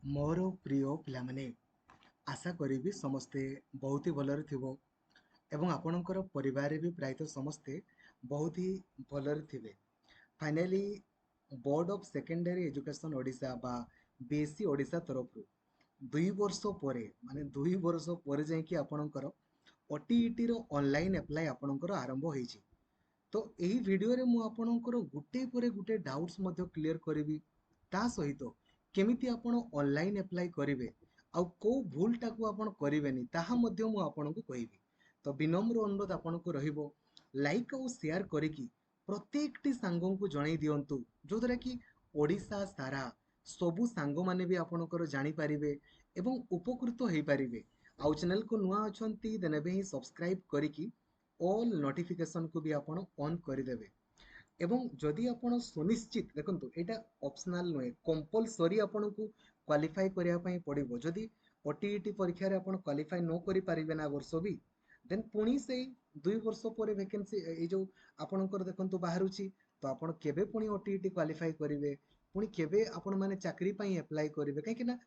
मोर प्रिय पिलामाने आशा करी समस्ते बहुत ही भलरे थिबो एवं आपणकर परिवार भी प्रायतः समस्ते बहुत ही भलरे थिबे। Finally board of secondary education Odisha बा बीएससी ओडिशा तरफ 2 वर्ष परे माने 2 वर्ष परे जाइए आपणकर ओटीईटी रो ऑनलाइन अप्लाई आपणकर आरंभ होईची। तो यही वीडियो रे मु आपणकर गुटे परे गुटे डाउट्स मध्य क्लियर करिवि ता सहित केमिति आपण ऑनलाइन अप्लाई करिवे आउ को भूलटा को आपण करिवेनी ताहा मध्य मु आपणको कहिबि। तो विनम्र अनुरोध आपणको रहिबो लाइक और शेयर करिकि प्रत्येकटी सांगों को जणाई दियंतु जो द्वारा कि ओडिशा सारा सबु सांगो माने भी आपणकर जानि पारिबे एवं उपकृत हेई पारिबे। आउ चैनल को नुआ अछंती देने भी सब्सक्राइब करिकि ऑल नोटिफिकेशन को भी आपण ऑन करदेवे। एवं जदि आपण सुनिश्चित देखंतु एटा ऑप्शनल नुहे कंपलसरी आपण को क्वालिफाई करिया पई पड़िबो। जदि ओटीईटी परीक्षा रे आपण क्वालिफाई न करि पारिबे ना वर्ष भी देन पुणी से 2 वर्ष पर वैकेंसी ए जो आपणकर देखंतु बाहरुची तो आपण केबे पुणी ओटीईटी क्वालिफाई करिवे पुणी केबे आपण माने चाकरी पई अप्लाई करिवे काहे ना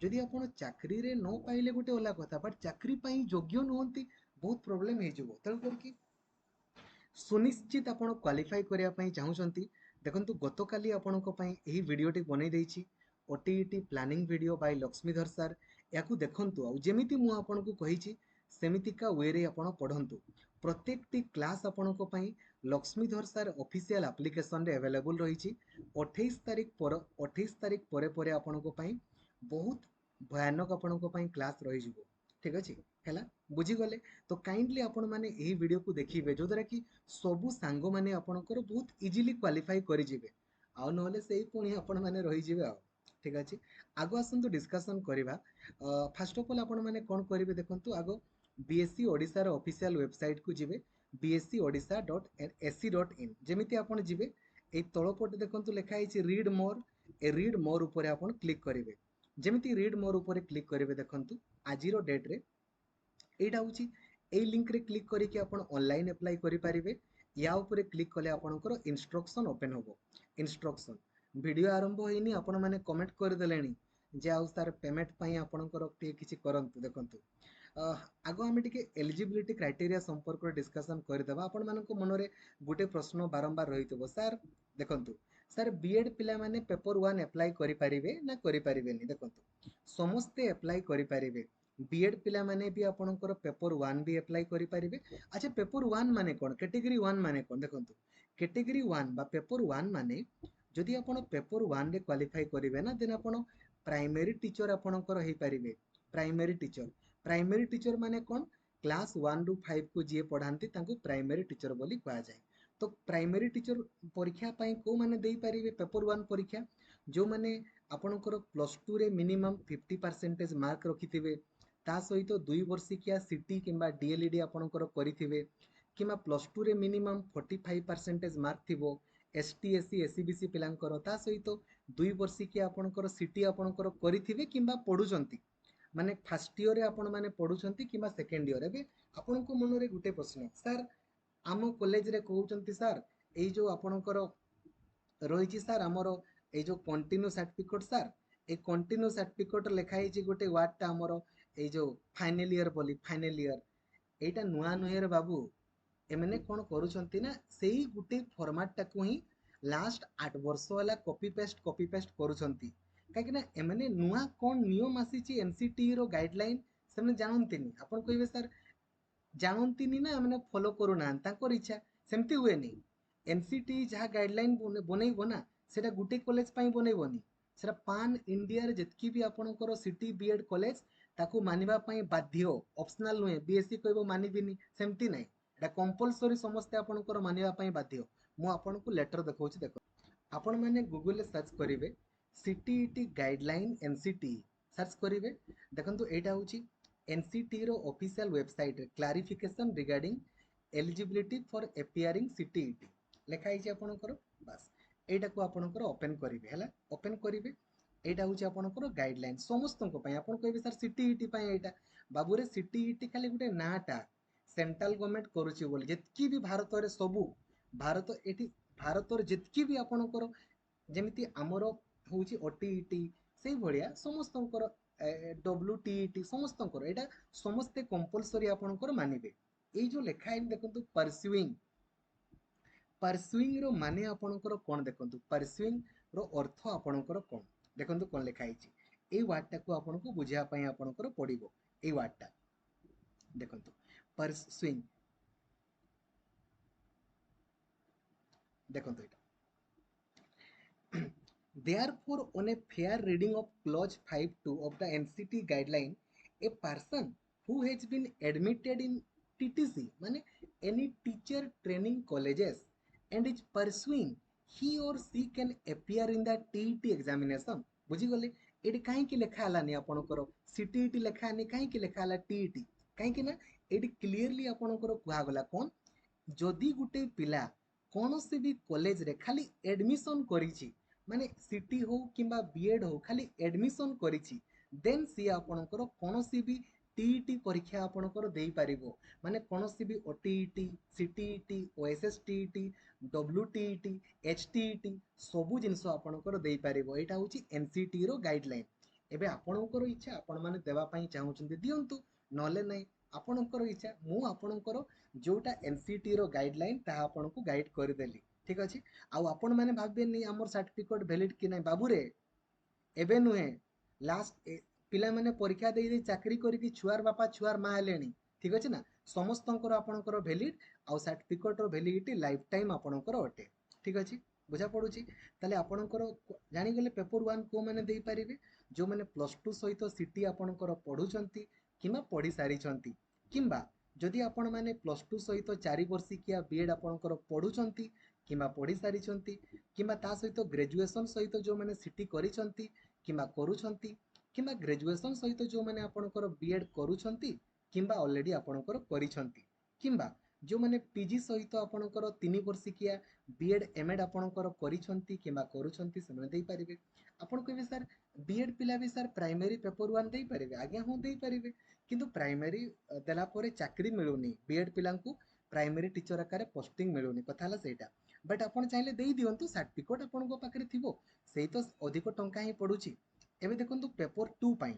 जदि आपण चाकरी रे न पाइले गोटे ओला कथा बट चाकरी पई योग्य नहंती बहुत प्रॉब्लम हे जिवो तळ करके सुनिश्चित आपण क्वालिफाई करिया पई चाहुचंती देखंतु गतकाली आपणको पई एही वीडियोटी बनै देइछि OTET planning video by Laxmidhar sir याकू देखंतु आ जेमिति मु आपणको कहिछि सेमितिका वे रे आपण पढंतु प्रत्येकटी क्लास आपणको पई लक्ष्मीधर सर ऑफिशियल एप्लीकेशन रे अवेलेबल रहिछि 28 तारिख परे परे आपणको पई बहुत भयानक आपणको पई क्लास रहि जिवो। ठीक अछि हैला बुझीगले तो काइंडली आपण माने एही वीडियो को देखिबे जो द्वारा कि सबु सांगो माने आपणकर बहुत इजीली क्वालिफाई करि जिवे आ नहले सेही पुणी आपण माने रहि जिवे आ। ठीक अछि आगो आसंतु डिस्कशन करिबा। फर्स्ट ऑफ ऑल आपण माने कोन करिवे देखंतु आगो बीएससी ओडिसा रो ऑफिशियल वेबसाइट को जिवे bscodisha.ac.in जेमिति आपण जिवे ए तळपट देखंतु लेखा आइछि रीड मोर ऊपर आपण क्लिक करिवे। जेमिति रीड मोर ऊपर क्लिक करिवे देखंतु आजिरो डेट रे एटा होची ए लिंक रे क्लिक करिकि आपण ऑनलाइन अप्लाई करि पारिबे। या ऊपर क्लिक कले आपणकर इंस्ट्रक्शन ओपन होबो। इंस्ट्रक्शन वीडियो आरंभ होइनी आपण माने कमेंट कर देलेनी जे आउ सर पेमेंट पई आपणकर टे किछि करंतु देखंतु आगो आमे टिके एलिजिबिलिटी क्राइटेरिया संपर्क डिस्कशन कर देबा। आपण मानको मनरे गुटे प्रश्न बारंबार रहितबो सर देखंतु सर बीएड पिला माने पेपर 1 अप्लाई करि पारिबे ना करि पारिबेनी देखंतु समस्ते अप्लाई करि पारिबे। बीएड पिला माने भी आपणकर पेपर 1 भी अप्लाई करि पारिबे। अच्छा पेपर 1 माने कोन कैटेगरी 1 माने कोन देखंतु कैटेगरी 1 बा पेपर 1 माने जदि आपण पेपर 1 रे क्वालिफाई करिवे ना देन आपण प्राइमरी टीचर आपणकर हेई पारिबे। प्राइमरी टीचर माने कोन क्लास 1 रु 5 को जे पढांती तांको प्राइमरी टीचर बोली कहा जाय। तो प्राइमरी टीचर परीक्षा पई को माने देई पारिबे पेपर 1 परीक्षा जो माने आपणकर प्लस 2 रे मिनिमम 50% मार्क रखिथिबे ता सहित 2 वर्षिकिया सीटी किंबा डीएलईडी आपणकर करिथिबे किंबा प्लस 2 रे मिनिमम 45% मार्क थिबो एसटी एससी एससीबीसी पिलांकर ता सहित 2 वर्षिकिया आपणकर सीटी आपणकर करिथिबे किंबा पढुचंती माने फर्स्ट ईयर रे आपण माने पढुचंती किंबा सेकंड ईयर रे आपनको मनरे गुटे प्रश्न सर आम कॉलेज रे कहउचंती सर एई जो आपणकर रहिछि सर हमर ए जो कंटिन्यू सर्टिफिकेट सर ए कंटिन्यू सर्टिफिकेट लेखा हिची गोटे वर्ड ता हमर ए जो फाइनल ईयर बोली फाइनल ईयर एटा नुआ नुहेर बाबू एमने कोन करूछंती ना सेही गुटे फॉर्मेट टाकू ही लास्ट 8 वर्ष वाला कॉपी पेस्ट करूछंती काहे ना एमने नुआ कोन नियम आसीची एनसीटी रो गाइडलाइन सेमने जानंतीनी आपण कहिबे सर जानंतीनी ना एमने फॉलो करू ना तांकर इच्छा सेमती हुए नहीं। एनसीटी जहाँ गाइडलाइन बनैबो ना सेटा गुटे कॉलेज पई बनैबोनी सेटा पान इंडिया रे जतकी भी आपणकर सिटी बीएड कॉलेज ताकू मानिबा पई बाध्य ऑप्शनल नुहे बीएससी कहबो मानिबिनी सेमती नै एटा कंपलसरी समस्त आपणकर मानिबा पई बाध्य। मु आपणको लेटर देखौछि देखो आपण माने गूगल रे सर्च करिवे सीटीईटी गाइडलाइन एनसीटी सर्च करिवे देखंतु एटा होछि एनसीटी रो ऑफिशियल वेबसाइट रे clarification regarding eligibility for appearing CTET लेखा हिची आपणकर बस एटा को आपणकर ओपन करिवे हैला ओपन करिवे एटा होची आपणकर गाइडलाइन समस्तनको पई आपण कहबे सर सीटीईटी पई एटा बाबू रे सीटीईटी खाली गुटे नाटा सेंट्रल गवर्नमेंट करूची बोली जेतकी भी भारत रे सबु भारत एठी भारत रे जेतकी भी आपणकर जेमिति हमरो होची ओटीईटी सेई भलिया समस्तंकर WTET समस्तंकर एटा समस्ते कंपलसरी आपणकर मानिबे एई जो लेखा है देखंतु परसुइंग रो माने आपणकर कोन देखंतु परसुइंग रो अर्थ आपणकर कोन देखंतु कोन लेखा है एई वर्ड टाको आपनको बुझिया पई आपणकर पडिबो एई वर्ड टा देखंतु परसुइंग देखंतु एटा Therefore, on a fair reading of Clause 5.2 of the NCT guideline, a person who has been admitted in TTC, माने any teacher training colleges, and is pursuing, he or she can appear in the TET examination. बुझीगले एटी कहीं लेखा हलानी आपणकर CTET लेखा नहीं कहीं लेखा हला TET कहीं ना एटी क्लियरली आपणकर कुहागला कोन जदि गुटे पिला कौनसी भी कॉलेज रे खाली एडमिशन करिछि माने सिटी हो किंबा बीएड हो खाली एडमिशन करिछि देन सी आपणकर कौनसी भी टीईटी परीक्षा आपणकर देई परिबो माने कौनसी भी ओटीईटी सीटीईटी ओएसएसटीईटी डब्ल्यूटीईटी एचटीईटी सबु जिंस आपणकर देई परिबो एटा होची एनसीटी रो गाइडलाइन एबे आपणकर इच्छा आपण माने देबा पई चाहुचंदी दियंतु नले नै आपणकर इच्छा मु आपणकर जोटा एनसीटी रो गाइडलाइन ता आपनको गाइड कर देली ठीक अछि आउ आपण माने भाबबे नै हमर सर्टिफिकेट वैलिड कि नै बाबू रे एबे नुहे लास्ट पिला माने परीक्षा देई दे चाकरी करी कि छुआर बापा छुआर मा हेलेनी ठीक अछि ना समस्तंकर आपणकर वैलिड आउ सर्टिफिकेट रो वैलिडिटी लाइफ टाइम आपणकर अटे ठीक अछि बुझा पडुची ताले आपणकर जानि गेले पेपर 1 को माने देई परिबे जो माने +2 सहित सिटी आपणकर पढुचंती किमा पढी सारिचंती किंबा जदि आपण माने +2 सहित 4 वर्षिकिया बीएड आपणकर पढुचंती किंबा पढी सारिचंती किंबा ता सहित ग्रेजुएशन सहित जो माने सिटी करिचंती किंबा करूचंती किंबा ग्रेजुएशन सहित जो माने आपणकर बीएड करूचंती किंबा ऑलरेडी आपणकर करिचंती किंबा जो माने पीजी सहित आपणकर 3 वर्षिकिया बीएड एमएड आपणकर करिचंती किंबा करूचंती समय देई परिबे आपण कहबे सर बीएड पिला भी सर प्राइमरी पेपर 1 देई परिबे आज्ञा हो देई परिबे किंतु प्राइमरी देला परे चाकरी मिलुनी बीएड पिलांकू प्राइमरी टीचर आकार पोस्टिंग मिलुनी कथा हला सेटा बट आपण चाहिले देई दियंतु सर्टिफिकेट आपण को पाखरे थिबो सेही तो अधिक टंका ही पडुची एबे देखंतु पेपर 2 पाई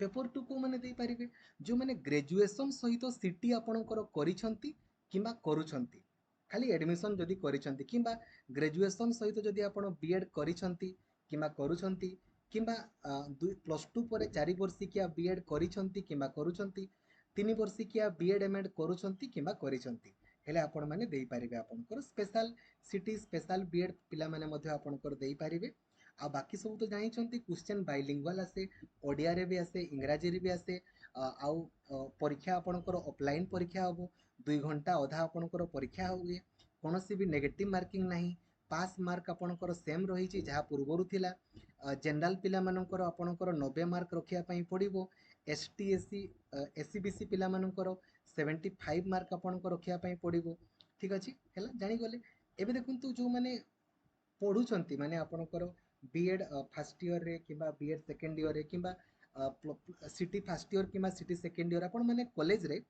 पेपर 2 को माने देई परिबे जो माने ग्रेजुएशन सहित सिटी आपणकर करिसंती किंबा करूछंती खाली एडमिशन जदि करिसंती किंबा ग्रेजुएशन सहित जदि आपण बीएड करिसंती किंबा करूछंती किंबा +2 परे 4 वर्षिकिया बीएड करिसंती किंबा करूछंती 3 वर्षिकिया बीएड एमएड करूछंती किंबा करिसंती हेले आपण माने देई परिबे आपणकर स्पेशल सिटी स्पेशल बीएड पिला माने मध्ये आपणकर देई परिबे आ बाकी सब तो जानी चंती क्वेश्चन बाइलिंगुअल आसे ओडिया रे भी आसे इंग्रजी रे भी आसे आउ परीक्षा आपणकर ऑफलाइन परीक्षा हबो 2 घंटा आधा आपणकर परीक्षा हुए कोनोसी भी नेगेटिव मार्किंग नाही पास मार्क आपणकर सेम रही छि जहा पूर्वरु थिला जनरल पिला मानकर आपणकर 90 मार्क रखिया पई पडिबो एसटी एससी एससीबीसी पिला मानकर 75 मार्क आपणकर रखिया पई पडिबो ठीक अछि हैला जानि गले एबे देखंतु जो माने पढुचंती माने आपणकर बीएड फर्स्ट ईयर रे किंबा बीएड सेकंड ईयर रे किंबा सिटी फर्स्ट ईयर किंबा सिटी सेकंड ईयर आपण माने कॉलेज रे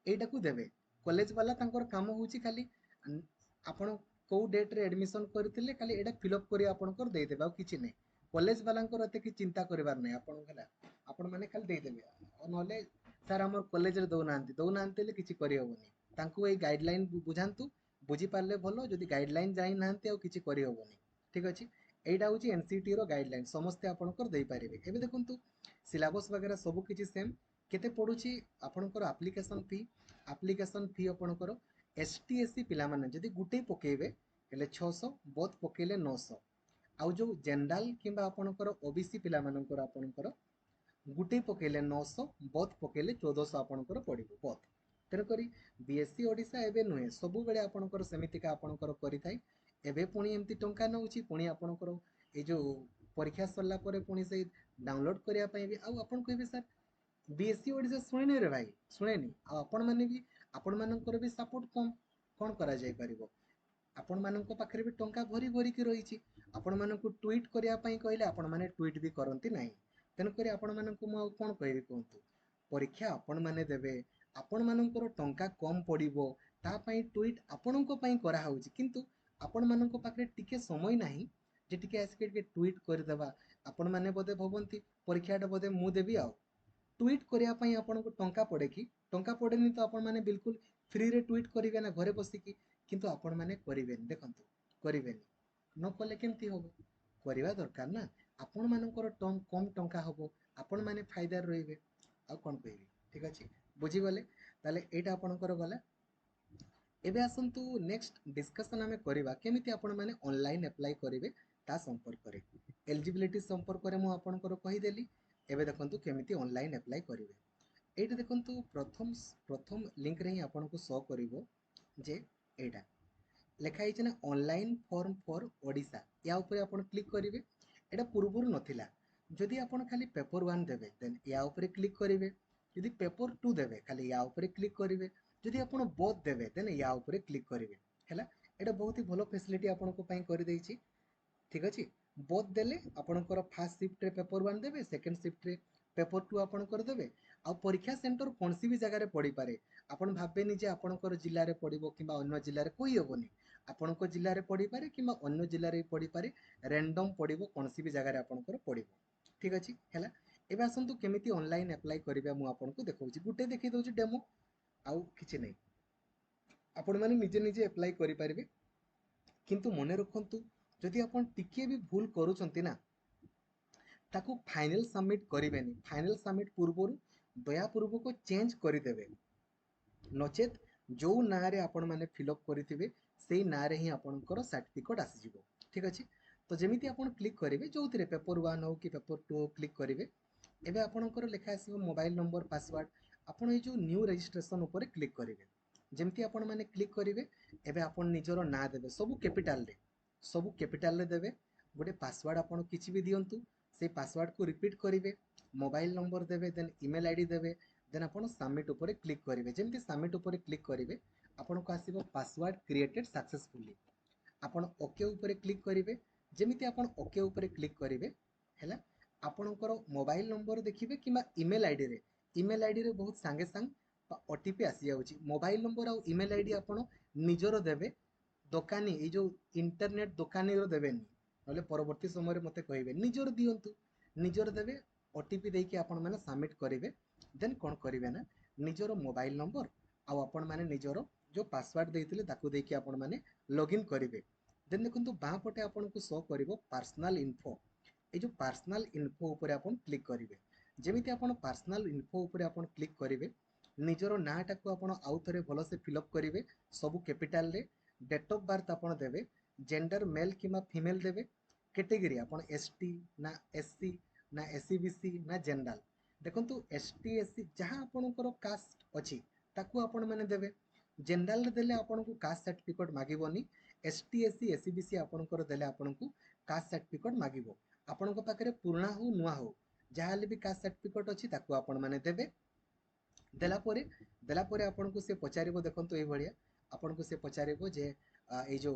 एटा को देबे कॉलेज वाला तांकर काम होउची खाली आपण को डेट रे एडमिशन करथिले खाली एटा फिल अप करी आपणकर देई देबा किछि नै कॉलेज वालांकर अते कि चिंता करबार नै आपण हला आपण माने खाली देई देबे नले सर हमर कॉलेज रे दौ नांती ले किछि करि होबनी तांको ए गाइडलाइन बुझांतु बुझी पारले भलो जदि गाइडलाइन जानि नांती आ किछि करि होबनी ठीक अछि एटा होची एनसीटी रो गाइडलाइन समस्त आपणकर देई पारिबे एबे देखंतु सिलेबस वगैरह सब किछि सेम केते पडुची आपणकर एप्लीकेशन फी आपणकर एसटीएससी पिला माने जदि गुटे पकेबे हेले 600 बोथ पकेले 900 आउ जो जनरल किंबा आपणकर ओबीसी पिला मानकर आपणकर गुटे पकेले 900 बोथ पकेले 1400 आपणकर पडिबो बोथ तेर करी बीएससी ओडिसा एबे नुहे सब बेले आपणकर सेमितिका आपणकर करि थाई एबे पुणी एमती टंका नउची पुणी आपणकर ए जो परीक्षा सरला परे पुणी से डाउनलोड करिया पई भी आ आपण कहबे सर बीएससी ओडिसा सुनेनी रे भाई सुनेनी आ आपण माने भी आपण मानकर भी सपोर्ट कम कोन करा जाय परिबो आपण मानक पाखरे भी टंका भरी भरी की रही छी आपण मानक ट्वीट करिया पई कहले आपण माने ट्वीट भी करंती नाही तेन करी आपण मानक म कोन कहबी कोंतु परीक्षा आपण माने देबे आपण मानकर टंका कम पड़िबो ता पई ट्वीट आपणको पई करा होउची किंतु आपण मानक पाखरे टिके समय नाही जे टिके आसके टिके ट्वीट कर देबा आपण मैंने बोधे भावती परीक्षाटा बोधे मु देवी आउ ट्वीट करने आपको टंका पड़े कि टंका पड़ेनि तो आपण मैंने बिल्कुल फ्री रे ट्वीट करेंगे ना घरे बसिकी किंतु आपण मैंने करेंगे देखो करेंगे न कले केमती हम करवा दरकार ना आपण मानकर कम टंका हम आपण मैंने फायदार रे आ कौन कह ठीक अच्छे बुझीगले ताले एटा आपणकर गला एबे आसंतु नेक्स्ट डिस्कशन आमे करबा केमिति आपण माने ऑनलाइन अप्लाई करिवे ता संपर्क रे एलिजिबिलिटी संपर्क रे मु आपणकर कहि देली एबे देखंतु केमिति ऑनलाइन अप्लाई करिवे एटा देखंतु प्रथम प्रथम लिंक रे ही आपनको शो करिवो जे एटा लेखा है ना ऑनलाइन फॉर्म फॉर ओडिशा या ऊपर आपण क्लिक करिवे एटा पूर्वरु नथिला जदि आपण खाली पेपर 1 देबे देन या ऊपर क्लिक करिवे यदि पेपर 2 देबे खाली या ऊपर क्लिक करिवे जदि आपण बोथ देबे देन या ऊपर क्लिक करिवे हैला एटा बहुत ही भलो फैसिलिटी आपनको पई करि देछि ठीक अछि बोथ देले आपणकर फर्स्ट शिफ्ट रे पेपर 1 देबे सेकंड शिफ्ट रे पेपर 2 आपणकर देबे आ परीक्षा सेंटर कोनसी भी जगह रे पड़ी पारे आपण भाबेनी जे आपणकर जिल्ला रे पड़िबो किबा अन्य जिल्ला रे कोई होबोनी आपणको जिल्ला रे पड़ी पारे किबा अन्य जिल्ला रे पड़ी पारे रैंडम पड़िबो कोनसी भी जगह रे आपणकर पड़िबो ठीक अछि हैला एबे आसंतु केमिति ऑनलाइन अप्लाई करिबा मु आपनको देखौछि गुटे देखि दउछि डेमो आउ किछि नै आपण माने निजे निजे अप्लाई करि पारिबे किंतु मने रखंतु जदि आपण टिके भी भूल करूछंती ना ताकू फाइनल सबमिट करिवेनी फाइनल सबमिट पूर्वरु दयापूर्वक चेंज करिदेबे नचेत जो ना रे आपण माने फिलअप करिथिबे सेही ना रे ही आपणकर सर्टिफिकेट आसी जिवो ठीक अछि तो जेमिति आपण क्लिक करिवे जोथिरे पेपर 1 हो कि पेपर 2 क्लिक करिवे एबे आपणकर लेखा आसीबो मोबाइल नंबर पासवर्ड आपण ए जो न्यू रजिस्ट्रेशन ऊपर क्लिक करिवे जेमिति आपण माने क्लिक करिवे एबे आपण निजरो ना देबे सब कैपिटल रे देबे गोटे पासवर्ड आपण किछि भी दियंतु से पासवर्ड को रिपीट करिवे मोबाइल नंबर देबे देन ईमेल आईडी देबे देन आपण सबमिट ऊपर क्लिक करिवे जेमिति सबमिट ऊपर क्लिक करिवे आपण को आसीबो पासवर्ड क्रिएटेड सक्सेसफुली आपण ओके ऊपर क्लिक करिवे जेमिति आपण ओके ऊपर क्लिक करिवे हैला आपणकर मोबाइल नंबर देखिबे किबा ईमेल आईडी रे बहुत संगे संग ओटीपी आसी जाउची मोबाइल नंबर आ ईमेल आईडी आपण निजरो देबे दोकानी ए जो इंटरनेट दोकानी रो देबेनी नले परवर्ती समय रे मते कहिबे निजर दियंतु निजर देबे ओटीपी देकी आपण माने सबमिट करिवे देन कोन करिवे ना निजर मोबाइल नंबर आ आपण माने निजर जो पासवर्ड देइतिले ताकू देकी आपण माने लॉगिन करिवे देन देखंतु बां पटे आपण को शो करिवो पर्सनल इन्फो ए जो पर्सनल इन्फो ऊपर आपण क्लिक करिवे जेमिति आपण पर्सनल इन्फो ऊपर आपण क्लिक करिवे निजर नाटा को आपण आउ थरे भलो से फिलअप करिवे सब कैपिटल रे डेट ऑफ बर्थ आपण देबे जेंडर मेल किमा फीमेल देबे कैटेगरी आपण एसटी ना एससी ना एससीबीसी ना जनरल देखंतु एसटी एससी जहां आपणकर कास्ट अछि ताकू आपण माने देबे जनरल रे देले आपण को कास्ट सर्टिफिकेट मागिबोनी एसटी एससी एससीबीसी आपणकर देले आपण को कास्ट सर्टिफिकेट मागिबो आपण को पाखरे पुराना हो नुवा हो जहाले भी कास्ट सर्टिफिकेट अछि ताकू आपण माने देबे देला परे आपण को से पचारिबो देखंतु ए भलिया आपण को से पचारिबो जे ए जो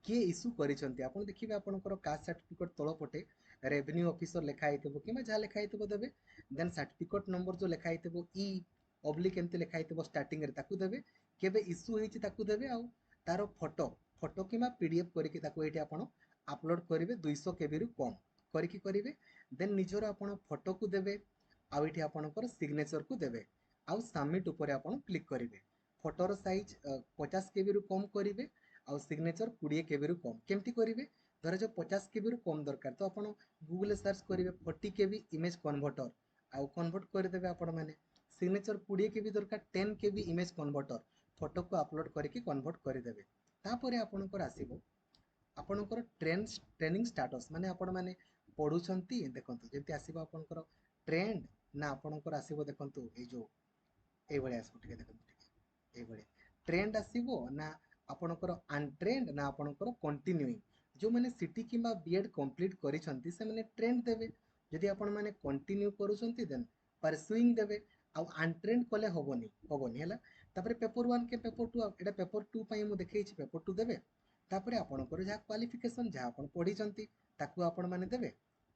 किए इश्यू करिसंती आपण देखिबे आपणकर कास्ट सर्टिफिकेट तळ पटे रेवेन्यू ऑफिसर लेखा आइतबो किमा जा लेखा आइतबो देबे देन सर्टिफिकेट नंबर जो लेखा आइतबो ई ऑब्लिक एमते लेखा आइतबो स्टार्टिंग रे ताकू देबे केबे इश्यू हेछि ताकू देबे आ तारो फोटो किमा पीडीएफ करके ताकू एठी आपण अपलोड करिवे 200 केबी रु कम करके करिवे देन निजर आपण फोटो को देबे आ एठी आपणकर सिग्नेचर को देबे आ सबमिट ऊपर आपण क्लिक करिवे फोटोर साइज 50 केबी रु कम करिवे आ सिग्नेचर 20 केबी रु कम केमती करिवे धर जो 50 केबी रु कम दरकार तो आपण गूगल रे सर्च करिवे 40 केबी इमेज कन्वर्टर आ कन्वर्ट कर देबे आपण माने सिग्नेचर 20 केबी दरकार 10 केबी इमेज कन्वर्टर फोटो को अपलोड करके कन्वर्ट कर देबे तापरे आपणकर आसीबो आपणकर ट्रेनिंग स्टेटस माने आपण माने पढुछंती देखंतु जेते आसीबो आपणकर ट्रेंड ना आपणकर आसीबो देखंतु ए जो ए भले आसीबो ठीक देखंतु ए भले ट्रेंड आसीबो ना आपणकर अनट्रेंड ना आपणकर कंटिन्यूइंग जो माने सिटी किबा बीएड कंप्लीट करिसंती से माने ट्रेंड देबे जदि आपण माने कंटिन्यू करूसंती देन परसुइंग देबे आ अनट्रेंड कले होबोनी हैला तापरे पेपर 1 के पेपर 2 एटा पेपर 2 पई मु देखैछि पेपर 2 देबे तापरे आपणकर जहा क्वालिफिकेशन जहा आपण पढिसंती ताकू आपण माने देबे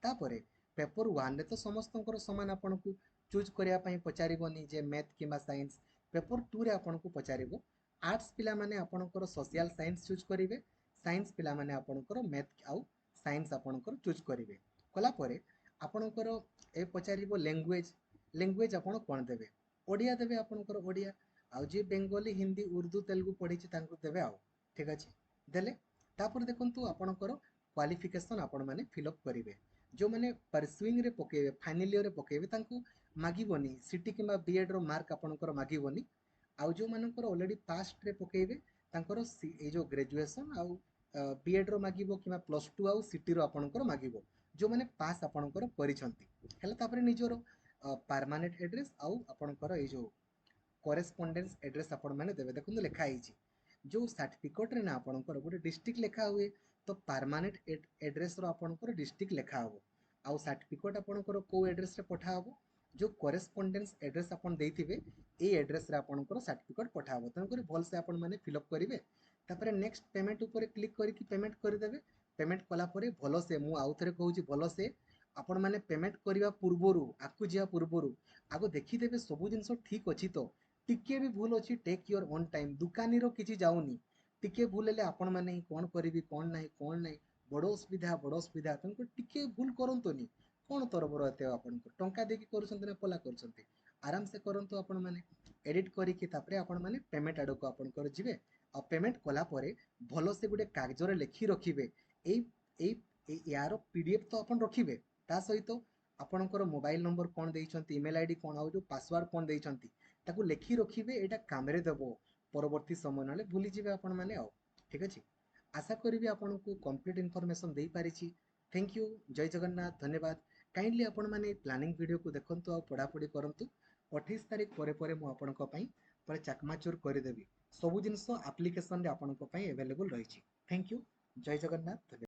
तापरे पेपर 1 रे तो समस्तंकर समान आपण को चूज करिया पई पचारिबोनी जे मैथ किबा साइंस पेपर 2 रे आपण को पचारिबो आर्ट्स पिला माने आपणकर सोशल साइंस चूज करिवे साइंस पिला माने आपणकर मैथ आउ साइंस आपणकर चूज करिवे कला परे आपणकर ए पचारिबो लैंग्वेज आपण कोन देबे ओडिया देबे आपणकर ओडिया आउ जे बेंगली हिंदी उर्दू तेलुगु पढिछि तांको देबे आउ ठीक अछि देले तापर देखंतु आपणकर क्वालिफिकेशन आपण माने फिल अप करिवे जो माने परसुइंग रे पकेबे फाइनल ईयर रे पकेबे तांको मागिबोनी सिटी किबा बीएड रो मार्क आपणकर मागिबोनी आउ जो मानकर ऑलरेडी पास्ट रे पकेबे तांकर ए जो ग्रेजुएशन आउ बीएड रो मागिबो किबा +2 आउ सिटी रो आपणकर मागिबो जो माने पास आपणकर परिछंती हेला तापर निजरो परमानेंट एड्रेस आउ आपणकर ए जो करेस्पोंडेंस एड्रेस आपण माने देबे देखंतु लेखा आइछि जो सर्टिफिकेट रे ना आपणकर गोटे डिस्ट्रिक्ट लेखा हुए तो परमानेंट एड्रेस रो आपणकर डिस्ट्रिक्ट लेखा हो आउ सर्टिफिकेट आपणकर को एड्रेस रे पठा हो जो करेस्पोंडेंस एड्रेस आपण देथिबे ए एड्रेस रे आपणकर सर्टिफिकेट पठा हो तन करी भल से आपण माने फिल अप करिवे तापर नेक्स्ट पेमेंट ऊपर क्लिक करिकि पेमेंट करि देबे पेमेंट कला परे भल से मु आउ थरे कहूची भल से आपण माने पेमेंट करिवा पूर्वरु आकु जिया पूर्वरु आगो देखि देबे सब जिंस ठीक अछि तो टिके भी भूल अछि टेक योर ओन टाइम दुकानी रो किछि जाउनी टिके भूल हेले आपण माने कोन करिवि कोन नाही बड़ सुविधा तुमको टिके भूल करंतोनी कोन तरबर एते आपण को टंका देकी करूछंती ना पला करूछंती आराम से करंतु आपण माने एडिट करिकि तापरे आपण माने पेमेंट आडो को आपण कर जिवे आ पेमेंट कला परे भलो से गुटे कागज रे लेखि रखिबे ए यार पीडीएफ तो आपण रखिबे ता सहित आपणकर मोबाइल नंबर कोन देइछंती ईमेल आईडी कोन आउ जो पासवर्ड कोन देइछंती ताकू लेखि रखिबे एटा काम रे देबो परवर्ती समय नाले भूली जिवे आपण माने आ ठीक अछि आशा करी आपको कंप्लीट इनफॉरमेशन दे पारिछि थैंक यू जय जगन्नाथ धन्यवाद काइंडली आपण माने प्लानिंग वीडियो को देखंतु आ पढ़ापढ़ी करंतु 28 तारिख परे मु आपनको पई पर चाकमाचुर कर देबी सब जिंस एप्लिकेशन रे आपनको पई अवेलेबल रहिछि थैंक यू जय जगन्नाथ।